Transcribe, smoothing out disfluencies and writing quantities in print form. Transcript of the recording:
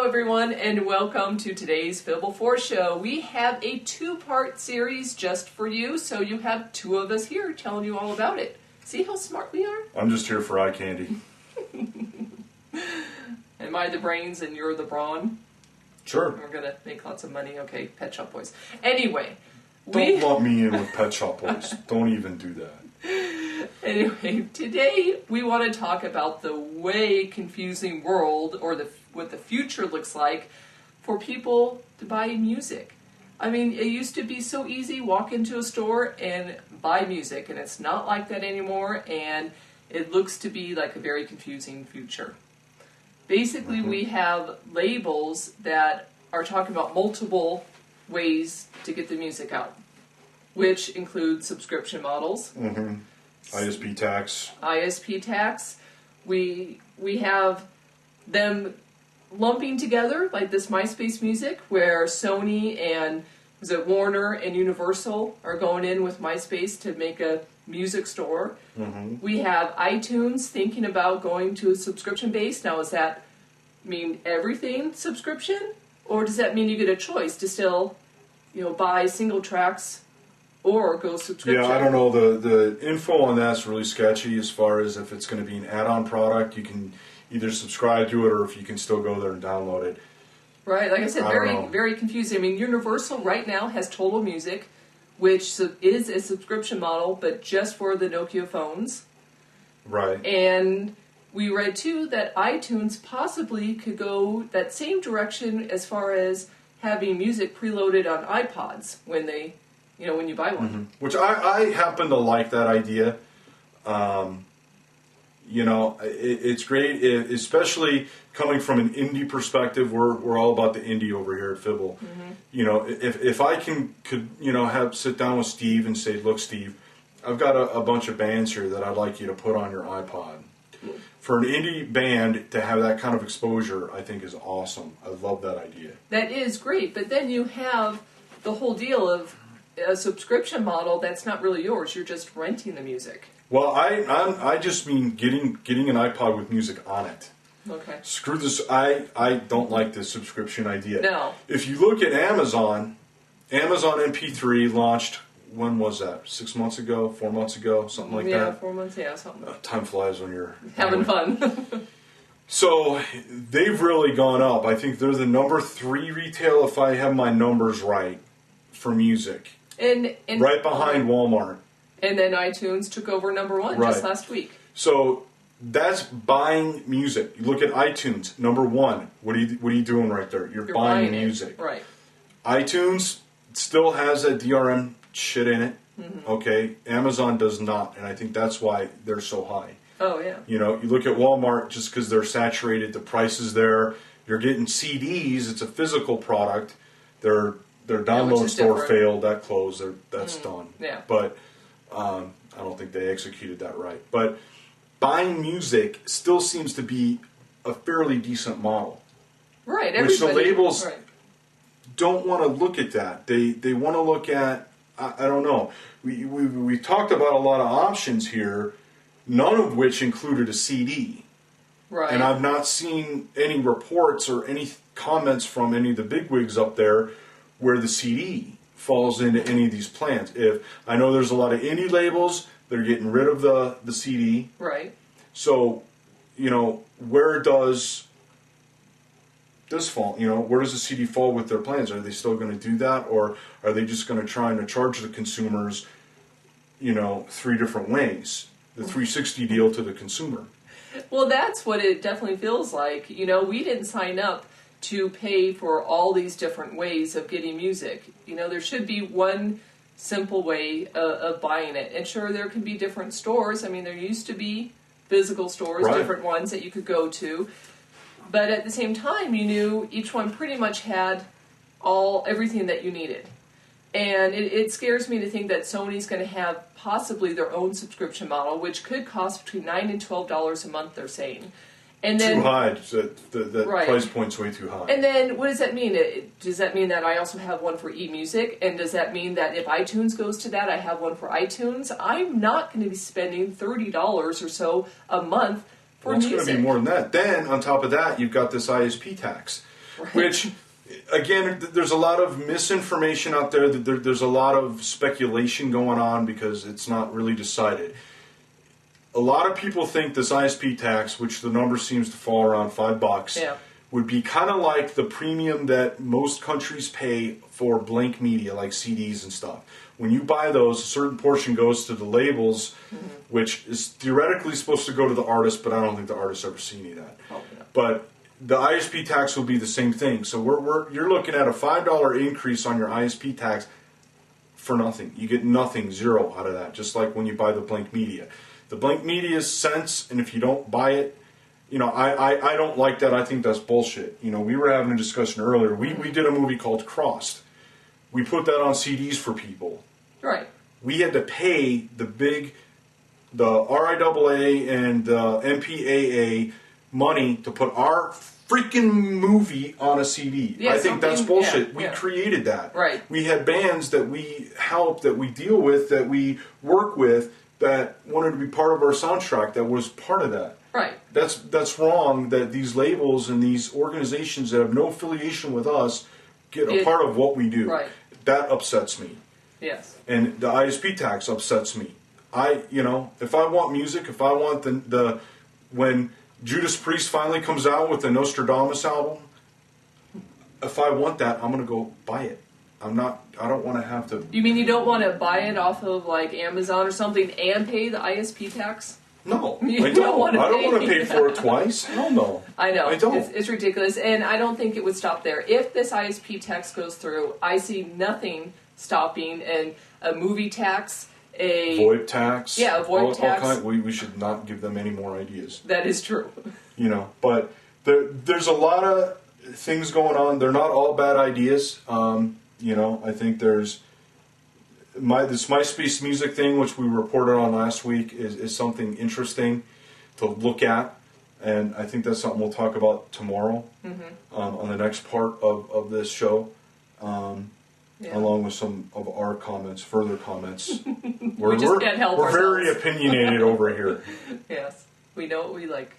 everyone, and welcome to today's Phibble 4 show. We have a two-part series just for you, so you have two of us here telling you all about it. See how smart we are? I'm just here for eye candy. Am I the brains and you're the brawn? Sure. We're going to make lots of money. Okay, Pet Shop Boys. Anyway. Don't lump me in with Pet Shop Boys. Don't even do that. Anyway, today we want to talk about the way confusing world, or what the future looks like for people to buy music. I mean, it used to be so easy, walk into a store and buy music, and it's not like that anymore, and it looks to be like a very confusing future. Basically, we have labels that are talking about multiple ways to get the music out, which include subscription models. ISP tax. ISP tax. We have them lumping together, like this MySpace Music, where Sony and was it Warner and Universal are going in with MySpace to make a music store. We have iTunes thinking about going to a subscription base. Now, does that mean everything subscription, or does that mean you get a choice to still, buy single tracks or go subscription? Yeah, I don't know. The info on that's really sketchy as far as if it's going to be an add-on product. You can either subscribe to it or if you can still go there and download it. Right, like I said, very confusing. I mean, Universal right now has Total Music, which is a subscription model, but just for the Nokia phones. Right. And we read, too, that iTunes possibly could go that same direction as far as having music preloaded on iPods when when you buy one. Which I happen to like that idea. It's great, especially coming from an indie perspective. We're all about the indie over here at Phibble. If I could sit down with Steve and say, look, Steve, I've got a bunch of bands here that I'd like you to put on your iPod. For an indie band to have that kind of exposure, I think is awesome. I love that idea. That is great, but then you have the whole deal of a subscription model that's not really yours. You're just renting the music. Well, I just mean getting an iPod with music on it. Okay. Screw this. I don't like this subscription idea. No. If you look at Amazon MP3 launched, when was that? 6 months ago? 4 months ago? Something like that? Yeah, 4 months, something. Time flies when you're having fun. So they've really gone up. I think they're the number 3 retail, if I have my numbers right, for music. And right behind Walmart. And then iTunes took over number 1 just last week. So that's buying music. You look at iTunes, number 1. What are you doing right there? You're buying music. Right. iTunes still has that DRM shit in it. Okay. Amazon does not, and I think that's why they're so high. Oh yeah. You look at Walmart, just because they're saturated, the price is there. You're getting CDs. It's a physical product. Their download store failed. That closed. That's done. Yeah. But I don't think they executed that right. But buying music still seems to be a fairly decent model. Right. Which the labels don't want to look at that. They want to look at, I don't know. We talked about a lot of options here, none of which included a CD. Right. And I've not seen any reports or any comments from any of the bigwigs up there where the CD falls into any of these plans. If I know there's a lot of indie labels, they're getting rid of the CD. Right. So, where does this fall? Where does the CD fall with their plans? Are they still going to do that, or are they just going to try and charge the consumers, 3 different ways? The 360 deal to the consumer. Well, that's what it definitely feels like. We didn't sign up to pay for all these different ways of getting music. There should be one simple way of buying it. And sure, there can be different stores. I mean, there used to be physical stores, different ones that you could go to. But at the same time, you knew each one pretty much had everything that you needed. And it scares me to think that Sony's going to have possibly their own subscription model, which could cost between $9 and $12 a month, they're saying. And then, too high. The price point's way too high. And then what does that mean? Does that mean that I also have one for eMusic? And does that mean that if iTunes goes to that, I have one for iTunes? I'm not going to be spending $30 or so a month for music. It's going to be more than that. Then, on top of that, you've got this ISP tax. which, again, there's a lot of misinformation out there. There's a lot of speculation going on because it's not really decided. A lot of people think this ISP tax, which the number seems to fall around $5, Yeah. would be kind of like the premium that most countries pay for blank media, like CDs and stuff. When you buy those, a certain portion goes to the labels, which is theoretically supposed to go to the artist, but I don't think the artists ever see any of that. Oh, yeah. But the ISP tax will be the same thing. So you're looking at a $5 increase on your ISP tax for nothing. You get nothing, zero out of that, just like when you buy the blank media. The blank media is cents, and if you don't buy it, you know, I don't like that. I think that's bullshit. You know, we were having a discussion earlier. We did a movie called Crossed. We put that on CDs for people. Right. We had to pay the RIAA and the MPAA money to put our freaking movie on a CD. Yeah, I think that's bullshit. yeah, we yeah. created that. Right. We had bands that we help, that we deal with, that we work with, that wanted to be part of our soundtrack, that was part of that. Right. That's wrong that these labels and these organizations that have no affiliation with us get a part of what we do. Right. That upsets me. Yes. And the ISP tax upsets me. If I want music, if I want the when Judas Priest finally comes out with the Nostradamus album, if I want that, I'm going to go buy it. I don't want to have to. You mean you don't want to buy it off of like Amazon or something and pay the ISP tax? No, You I don't. I don't want to pay for it twice. Hell no. I know. I don't. It's ridiculous. And I don't think it would stop there. If this ISP tax goes through, I see nothing stopping and a movie tax, a VoIP tax. Yeah, a VoIP tax. We should not give them any more ideas. That is true. You know, but there's a lot of things going on. They're not all bad ideas. I think there's this MySpace music thing, which we reported on last week, is something interesting to look at, and I think that's something we'll talk about tomorrow on the next part of this show, along with some of our further comments. We just can't help We're ourselves. very opinionated over here. Yes, we know what we like.